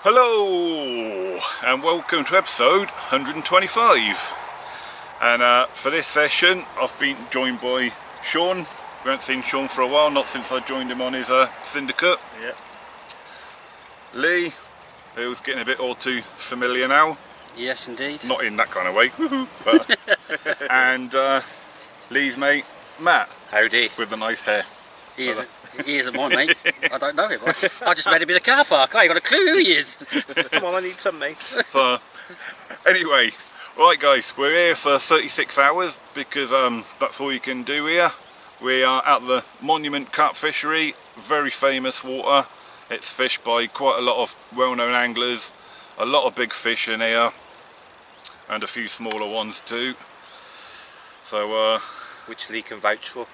Hello and welcome to episode 125, and for this session I've been joined by Shaun. We haven't seen Shaun for a while, not since I joined him on his syndicate. Yep. Lee, who's getting a bit all too familiar now. Yes, indeed. Not in that kind of way. But, and Lee's mate, Matt. Howdy. With the nice hair. He isn't my mate. I don't know him. I just met him in a car park. I ain't got a clue who he is. Come on, I need some mates. So, anyway, right guys, we're here for 36 hours because that's all you can do here. We are at the Monument Carp fishery, very famous water. It's fished by quite a lot of well-known anglers, a lot of big fish in here, and a few smaller ones too. So, which Lee can vouch for.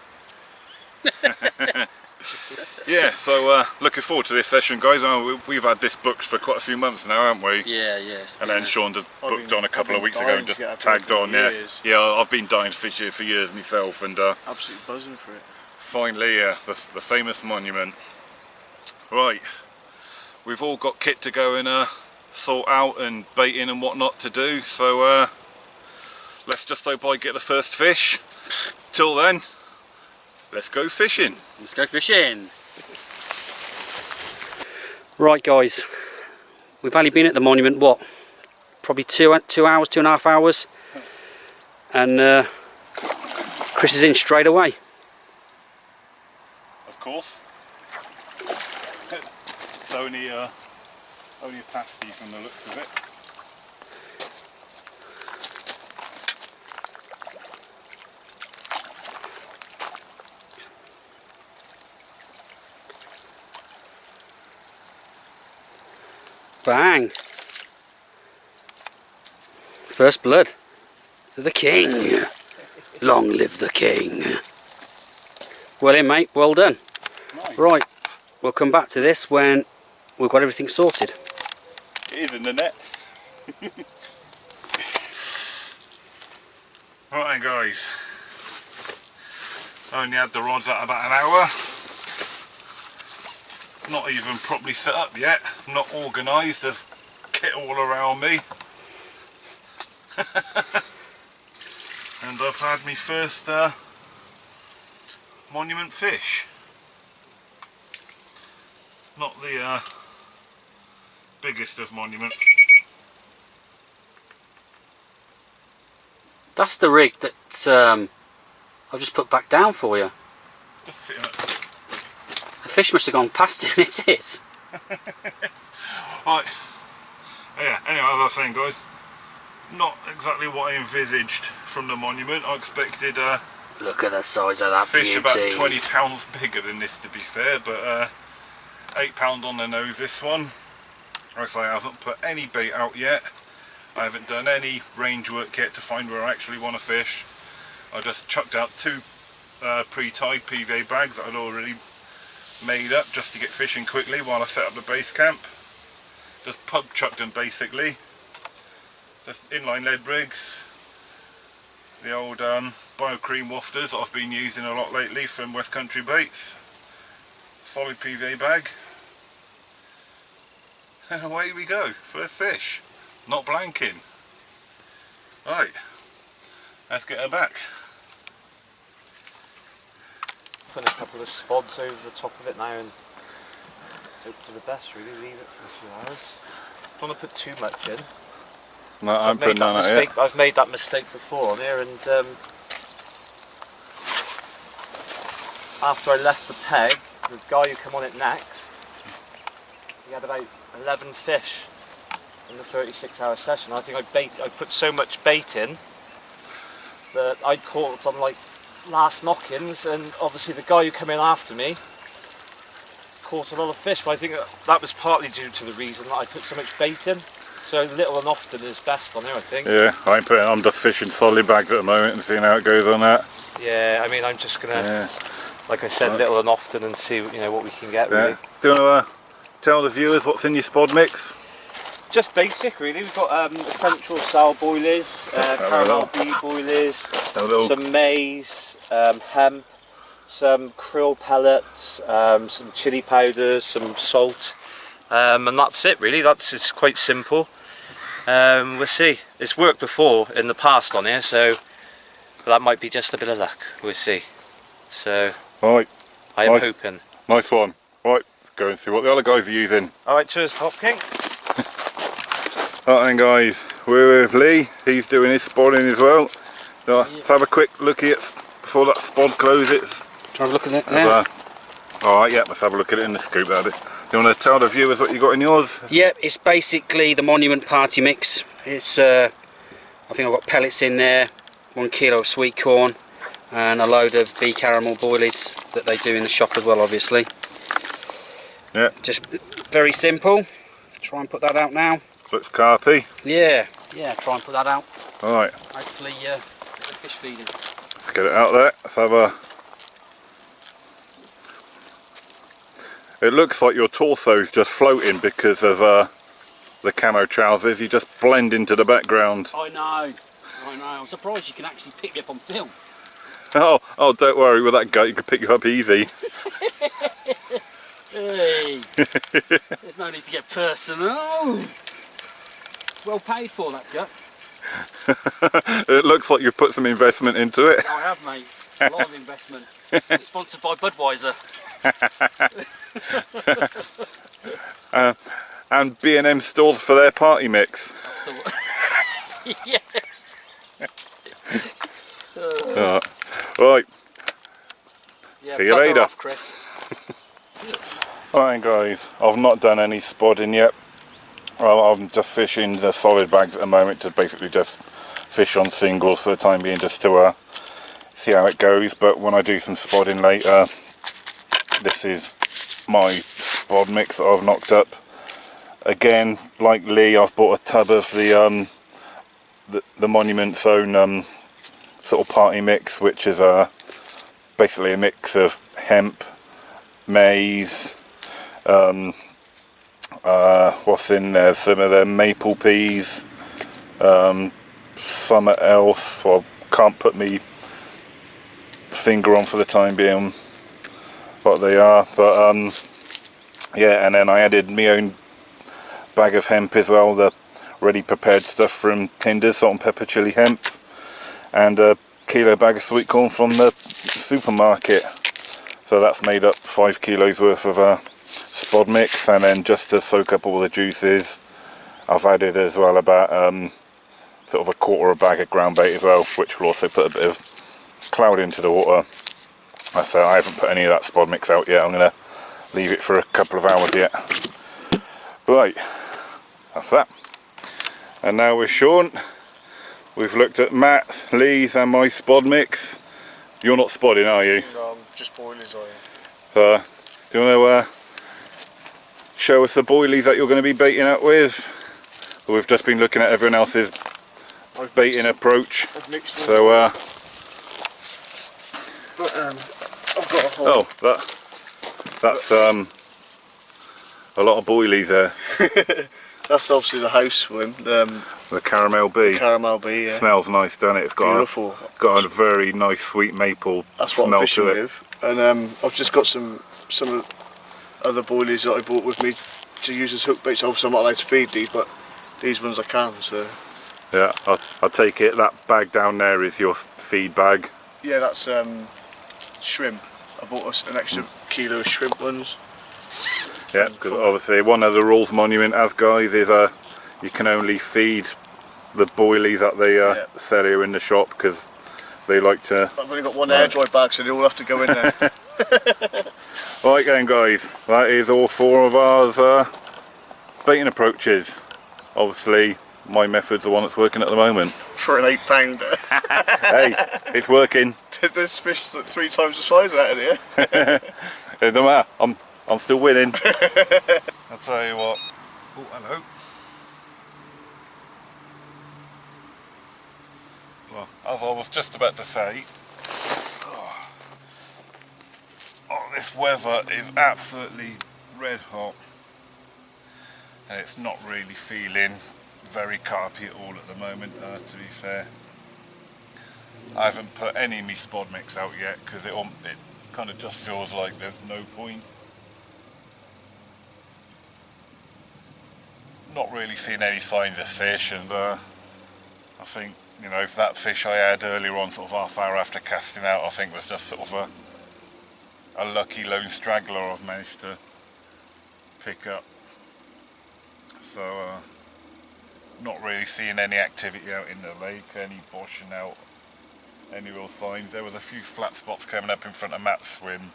yeah, so looking forward to this session, guys. We've had this booked for quite a few months now, haven't we? Yeah. And then Shaun just booked on a couple of weeks ago and just tagged on. Yeah, I've been dying to fish here for years myself, and absolutely buzzing for it. Finally, the famous monument. Right, we've all got kit to go and sort out and baiting and whatnot to do. So let's just hope I get the first fish. Till then, let's go fishing. Let's go fishing. Right, guys. We've only been at the monument, what? Probably 2 hours, 2.5 hours. And Chris is in straight away. Of course. It's only a pasty from the looks of it. Bang! First blood to the king. Long live the king. Well in, mate, well done. Nice. Right, we'll come back to this when we've got everything sorted. It is in the net. Right guys, I only had the rods out about an hour. Not even properly set up yet, not organised, there's kit all around me. And I've had my first monument fish. Not the biggest of monuments. That's the rig that I've just put back down for you. Just sitting up. The fish must have gone past it and hit it. Right. Yeah, anyway, as I was saying guys, not exactly what I envisaged from the monument. I expected Look at the size of that fish beauty. about 20 pounds bigger than this, to be fair, but £8 on the nose this one. Like I say, I haven't put any bait out yet. I haven't done any range work yet to find where I actually want to fish. I just chucked out 2 pre-tied PVA bags that I'd already made up just to get fishing quickly while I set up the base camp. Just pub chucked them basically. Just inline lead rigs. The old BioCream wafters that I've been using a lot lately from West Country Baits. Solid PVA bag. And away we go, first fish. Not blanking. Right, let's get her back. Put a couple of spods over the top of it now and hope for the best, really. Leave it for a few hours. Don't want to put too much in. No, I'm putting none out yet. I've made that mistake before on here, and after I left the peg, the guy who came on it next, he had about 11 fish in the 36-hour session. I think I put so much bait in that I caught on like last knockings, and obviously the guy who came in after me caught a lot of fish, but I think that was partly due to the reason that I put so much bait in. So little and often is best on there, I think. Yeah, I'm just fishing solid bags at the moment and seeing how it goes on that. Yeah, I mean, I'm just gonna, like I said, little and often, and see what we can get. Really. Do you want to tell the viewers what's in your spod mix? Just basic, really. We've got essential sour boilies, caramel bee boilies, some maize, hemp, some krill pellets, some chili powder, some salt, And that's it really. It's quite simple. We'll see. It's worked before in the past on here, so that might be just a bit of luck. We'll see. So Right. I am Nice. hoping. Nice one. Right, let's go and see what the other guys are using. Alright, cheers Hop King. Right then guys, we're with Lee. He's doing his spodding as well. So let's have a quick look at it before that spod closes. Try and look at it now. Alright, yeah, let's have a look at it in the scoop. Do you want to tell the viewers what you got in yours? Yep, it's basically the Monument Party Mix. It's I think I've got pellets in there, 1 kilo of sweet corn, and a load of bee caramel boilies that they do in the shop as well, obviously. Yeah. Just very simple. Try and put that out now. Looks carpy. Yeah, try and put that out. Alright, Hopefully get the fish feeding. let's get it out there. Let's have a... It looks like your torso's just floating because of the camo trousers. You just blend into the background. I know. I'm surprised you can actually pick me up on film. Oh, don't worry, with that gut you can pick you up easy. Hey, there's no need to get personal. Well paid for that gut. It looks like you've put some investment into it. I have, mate. A lot of investment. I'm sponsored by Budweiser. And B&M stalled for their party mix. That's the one. Yeah. Right. Yeah, See you bugger later. off, Chris. Right guys, I've not done any spodding yet. Well, I'm just fishing the solid bags at the moment to basically just fish on singles for the time being, just to see how it goes. But when I do some spodding later, this is my spod mix that I've knocked up. Again, like Lee, I've bought a tub of the Monument's own sort of party mix, which is basically a mix of hemp, maize, what's in there, some of their maple peas, something else, well, can't put me finger on for the time being what they are, but yeah, and then I added my own bag of hemp as well, the ready prepared stuff from Tinder's, salt and pepper chili hemp, and a kilo bag of sweet corn from the supermarket. So that's made up 5 kilos worth of spod mix, and then just to soak up all the juices, I've added as well about sort of a quarter of a bag of ground bait as well, which will also put a bit of cloud into the water. So I haven't put any of that spod mix out yet. I'm going to leave it for a couple of hours yet. Right, that's that. And now with Shaun, we've looked at Matt's, Lee's and my spod mix. You're not spodding, are you? No, I'm just boilies, I am. Do you want to show us the boilies that you're going to be baiting out with? We've just been looking at everyone else's baiting approach. I've mixed So, but I've got a whole... oh, that's a lot of boilies there. That's obviously the house swim, The caramel bee. caramel bee, yeah. Smells nice, doesn't it? It's got Beautiful. got a very nice sweet maple That's what smell I'm fishing to it. with. And I've just got some other boilies that I bought with me to use as hook baits. Obviously I'm not allowed to feed these, but these ones I can, so... Yeah, I'll take it. That bag down there is your feed bag. Yeah, that's shrimp. I bought us an extra kilo of shrimp ones. Yeah, because obviously one of the rules Monument has, guys, is you can only feed the boilies that they sell here in the shop, because they like to... I've only got one air dry bag, so they all have to go in there. Right then guys, that is all 4 of ours baiting approaches. Obviously my method's the one that's working at the moment. For an £8. Hey, it's working. There's fish like 3 times the size out of here. It don't matter, I'm still winning. I'll tell you what. Oh, hello. Well, as I was just about to say, this weather is absolutely red hot, and it's not really feeling very carpy at all at the moment, to be fair. I haven't put any of my spod mix out yet because it kind of just feels like there's no point. not really seeing any signs of fish, and I think, you know, that fish I had earlier on, sort of half hour after casting out, I think was just sort of a lucky lone straggler I've managed to pick up. So not really seeing any activity out in the lake, any washing out, any real signs. There was a few flat spots coming up in front of Matt's swim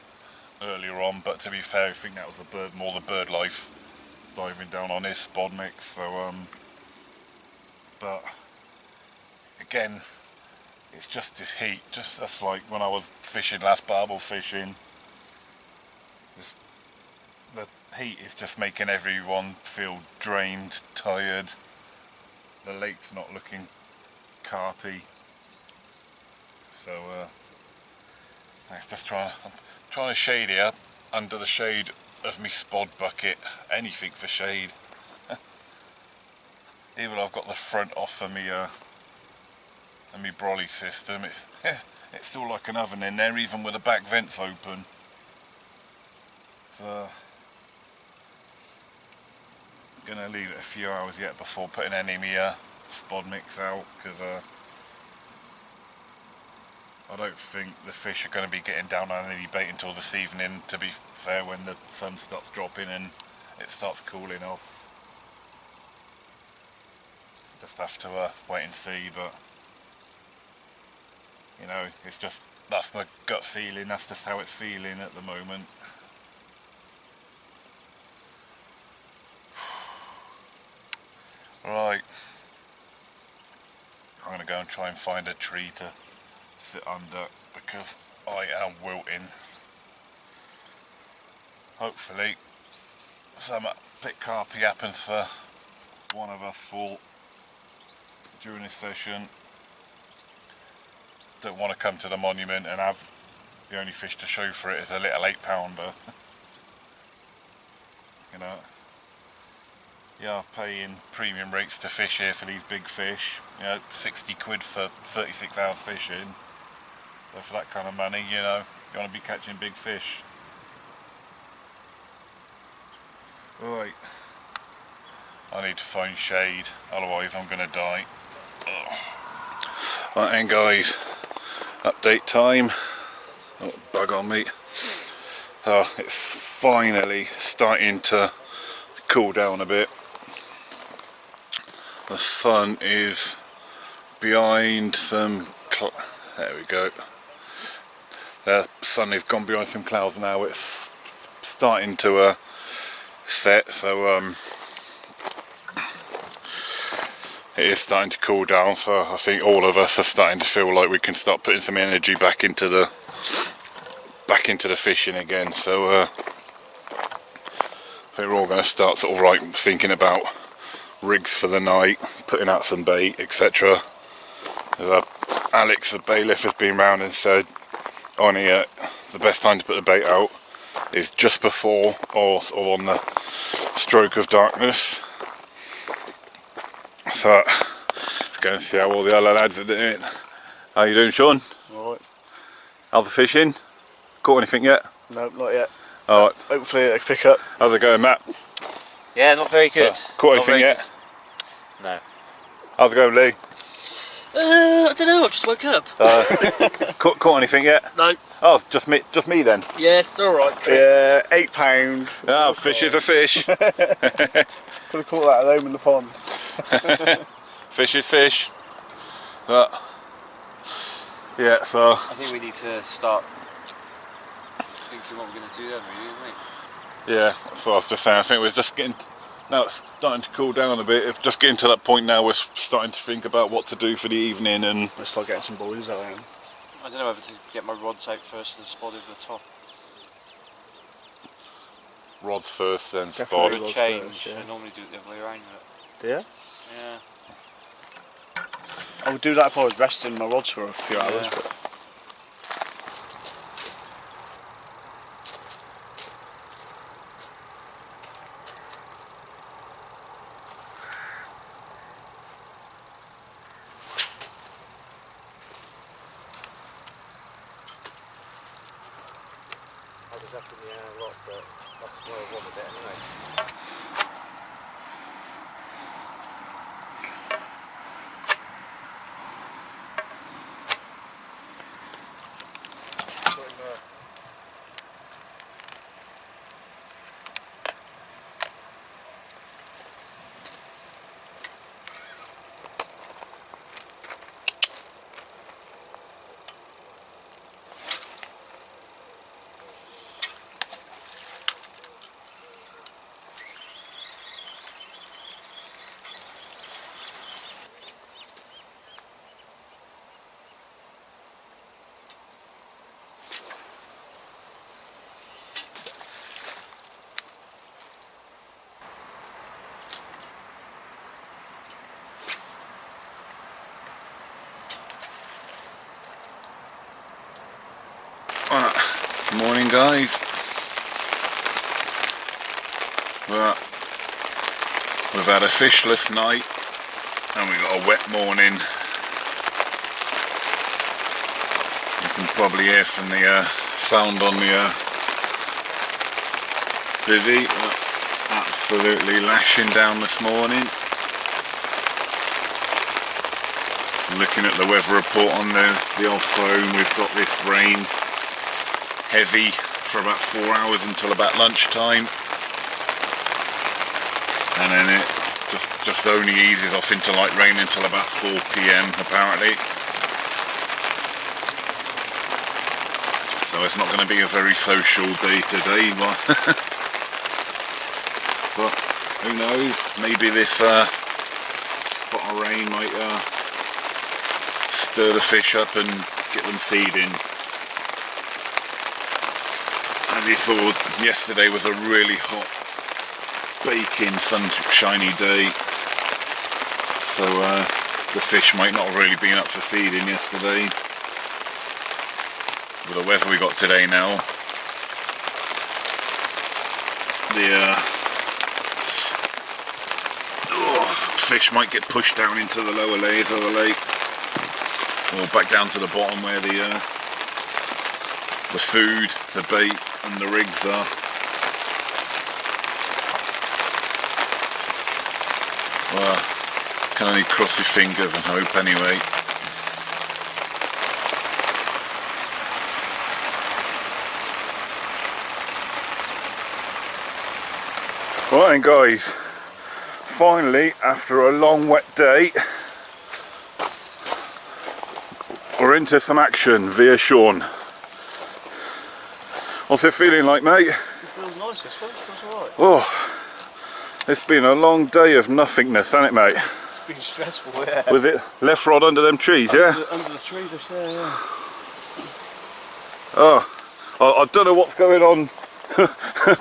earlier on, but to be fair, I think that was more the bird life diving down on his spod mix. So but again, it's just this heat, that's like when I was fishing last barbel fishing. The heat is just making everyone feel drained, tired. The lake's not looking carpy, so I'm trying to shade here under the shade of me spod bucket. Anything for shade. Even though I've got the front off of me and me brolly system, it's it's still like an oven in there, even with the back vents open. So I'm gonna leave it a few hours yet before putting any of my spod mix out, because I don't think the fish are going to be getting down on any bait until this evening, to be fair, when the sun starts dropping and it starts cooling off. Just have to wait and see, but you know, it's just, that's my gut feeling, that's just how it's feeling at the moment. Right, I'm going to go and try and find a tree to sit under, because I am wilting. Hopefully some bit carpy happens for one of us full during this session. Don't want to come to the monument and have the only fish to show for it is a little 8-pounder. You know, yeah, paying premium rates to fish here for these big fish. You know, 60 quid for 36 hours fishing. So for that kind of money, you know, you want to be catching big fish. Right, I need to find shade, otherwise I'm going to die. Ugh. Right then guys, update time. Oh, bug on me. It's finally starting to cool down a bit. The sun is behind some there we go. The sun has gone behind some clouds now. It's starting to set, so it is starting to cool down. So I think all of us are starting to feel like we can start putting some energy back into the fishing again. So I think we're all going to start sort of like thinking about rigs for the night, putting out some bait, etc. Alex the bailiff has been round and said only the best time to put the bait out is just before or on the stroke of darkness. So let's go and see how all the other lads are doing. How you doing, Sean? Alright. How's the fishing? Caught anything yet? No, not yet. Alright. Hopefully it'll pick up. How's it going, Matt? Yeah, not very good. Caught Not anything very yet? good. No. How's it going, Lee? I don't know, I just woke up. Caught anything yet? No. Oh, just me then. Yes, alright, Chris. Yeah, £8. Oh, fish is a fish. Could have caught that at home in the pond. Fish is fish. But yeah, so I think we need to start thinking what we're going to do then, really, isn't it? yeah, that's what I was just saying. I think we're just getting, now it's starting to cool down a bit. It's just getting to that point now we're starting to think about what to do for the evening, and Let's start getting some boilies out there. I don't know whether to get my rods out first and spot over the top. rods first, then Definitely. spod. Or a rods change. first, yeah. I normally do it the other way around. Do you? Yeah. I would do that if I was resting my rods for a few hours. Yeah. But I was up in the air a lot, but that's where I want a bit anyway. guys. Well, we've had a fishless night and we've got a wet morning. You can probably hear from the sound on the bivvy. Absolutely lashing down this morning. Looking at the weather report on the old phone, we've got this rain heavy for about 4 hours until about lunchtime, and then it just only eases off into light rain until about 4 PM apparently. So it's not going to be a very social day today, but who knows, maybe this spot of rain might stir the fish up and get them feeding. As you saw, yesterday was a really hot, baking, sunshiny day, so the fish might not have really been up for feeding yesterday. With the weather we got today now, the fish might get pushed down into the lower layers of the lake, or back down to the bottom where the food, the bait and the rigs are. Well, can only cross your fingers and hope anyway. Right then guys, finally after a long wet day we're into some action via Shaun. What's it feeling like, mate? It feels nice, this one. It feels alright. Oh, it's been a long day of nothingness, hasn't it, mate? It's been stressful, yeah. Was it left rod under them trees, yeah? Under the tree just there, yeah. Oh, I don't know what's going on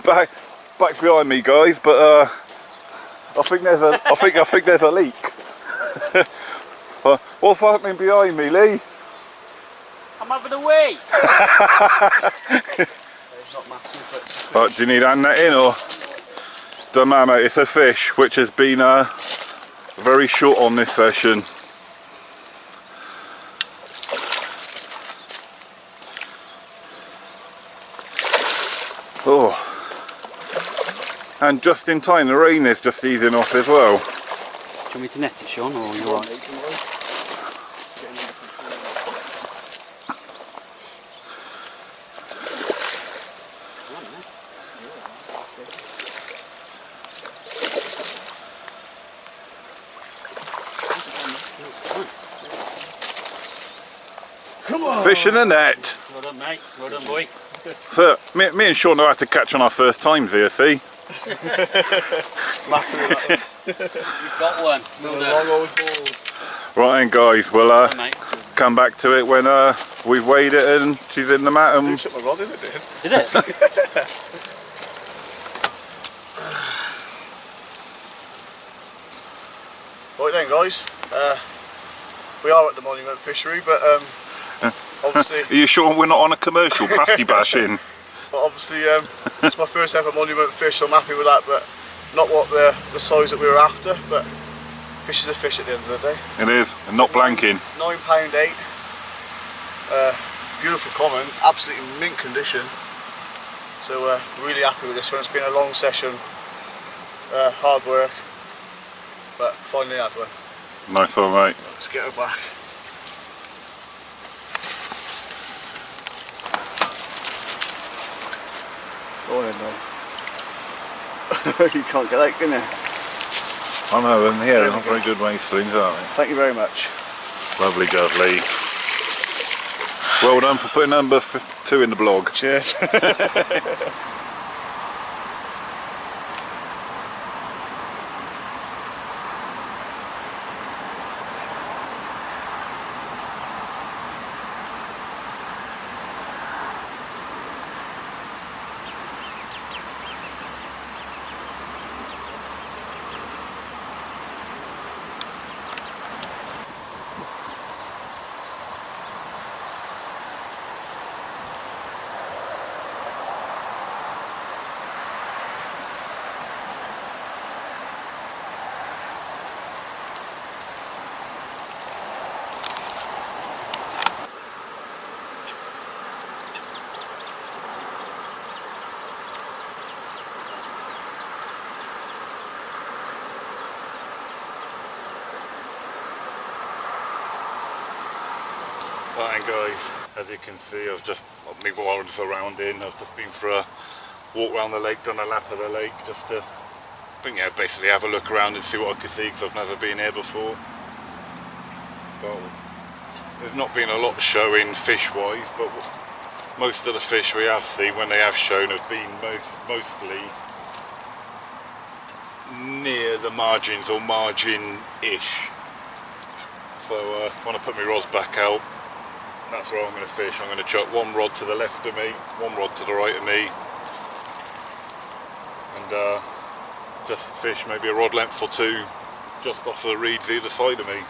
back behind me, guys, but I think there's a leak. What's happening behind me, Lee? I'm having a wee! It's not massive, but... Right, do you need hand netting or? Don't matter, mate, it's a fish which has been very short on this session. Oh, and just in time, the rain is just easing off as well. Do you want me to net it, Shaun, or you're alright? Come on! Fish in the net. Well done, mate. Well done, boy. So, me and Shaun know how to catch on our first times here, see? You've got one. Well done. Long old ball. Right then guys, we'll Well done, mate. come back to it when we've weighed it and she's in the mat and... You took my rod in it, did? Did it? Right then guys, we are at the Monument fishery, but obviously... Are you sure we're not on a commercial pasty bashing? But obviously, it's my first ever monument fish, so I'm happy with that, but not what the size that we were after, but fish is a fish at the end of the day. It is, and not blanking. £9.8, beautiful common, absolutely mint condition, so really happy with this one. It's been a long session, hard work, but finally had one. Nice one, mate. Let's get her back. Go on then, man. You can't get out, can you? I know, and here they're not very good waist slings, aren't they? Thank you very much. Lovely job, Lee. Well done for putting number 2 in the blog. Cheers. Right, guys, as you can see, I've just got my warrants around in. I've just been for a walk around the lake, done a lap of the lake, just to basically have a look around and see what I could see, because I've never been here before. But there's not been a lot showing fish-wise, but most of the fish we have seen when they have shown have been mostly near the margins or margin-ish. So when I put my rods back out, that's where I'm going to fish. I'm going to chuck one rod to the left of me, one rod to the right of me, and just fish maybe a rod length or two just off the reeds either side of me.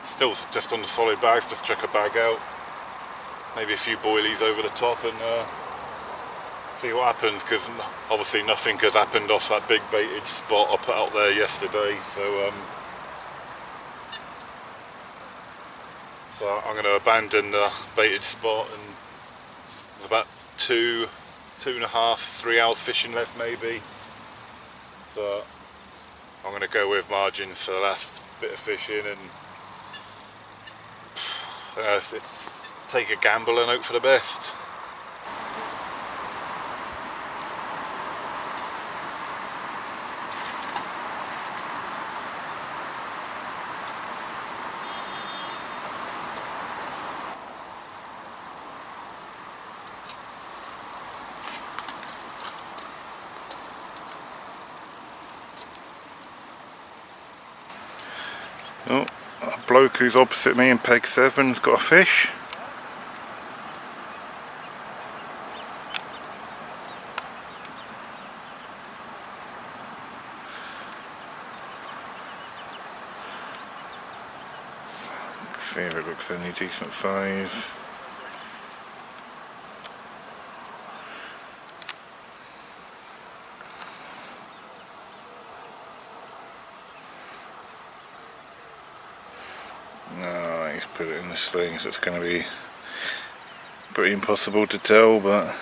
Still just on the solid bags, just chuck a bag out, maybe a few boilies over the top, and see what happens, because obviously nothing has happened off that big baited spot I put out there yesterday. So I'm going to abandon the baited spot, and there's about 2.5, 3 hours fishing left maybe. So I'm going to go with margins for the last bit of fishing, and take a gamble and hope for the best. Oh, a bloke who's opposite me in peg 7's got a fish. Let's see if it looks any decent size. No, he's put it in the sling, so it's going to be pretty impossible to tell, but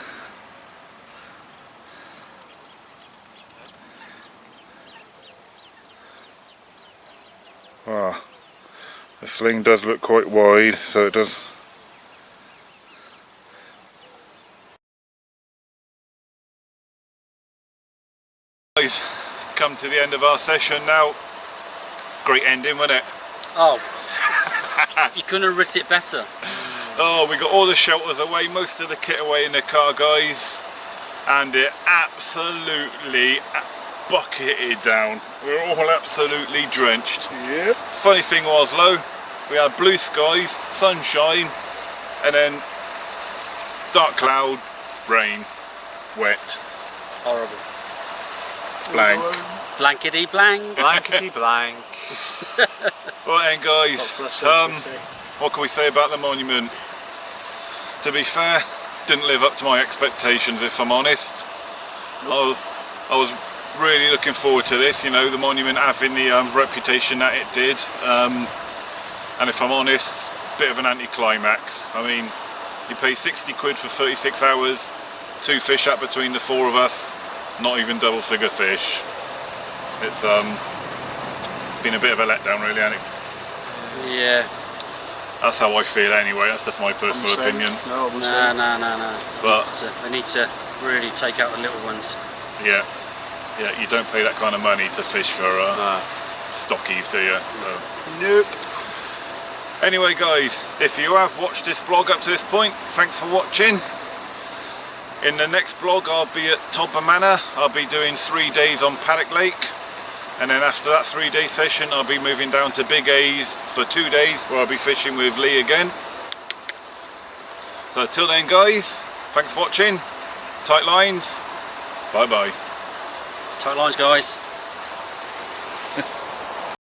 wow, the sling does look quite wide, so it does. Guys, come to the end of our session now. Great ending, wasn't it? Oh, you couldn't have writ it better. Oh, we got all the shelters away, most of the kit away in the car, guys, and it absolutely bucketed down. We were all absolutely drenched. Yep. Funny thing was, Lo, we had blue skies, sunshine, and then dark cloud, rain, wet, Horrible. blank. Blankety blank. Blankety blank. Right then, guys, what can we say about the monument? To be fair, didn't live up to my expectations, if I'm honest. I was really looking forward to this, you know, the monument having the reputation that it did, and if I'm honest, bit of an anticlimax. I mean, you pay 60 quid for 36 hours, 2 fish out between the 4 of us, not even double figure fish. It's been a bit of a letdown, really, hasn't it? Yeah. That's how I feel anyway, that's just my personal opinion. No. But They need to really take out the little ones. yeah, you don't pay that kind of money to fish for stockies, do you? So. Nope. Anyway, guys, if you have watched this vlog up to this point, thanks for watching. In the next vlog I'll be at Todber Manor. I'll be doing 3 days on Paddock Lake, and then after that 3-day session I'll be moving down to Big A's for 2 days, where I'll be fishing with Lee again. So till then, guys, thanks for watching. Tight lines. Bye bye. Tight lines, guys.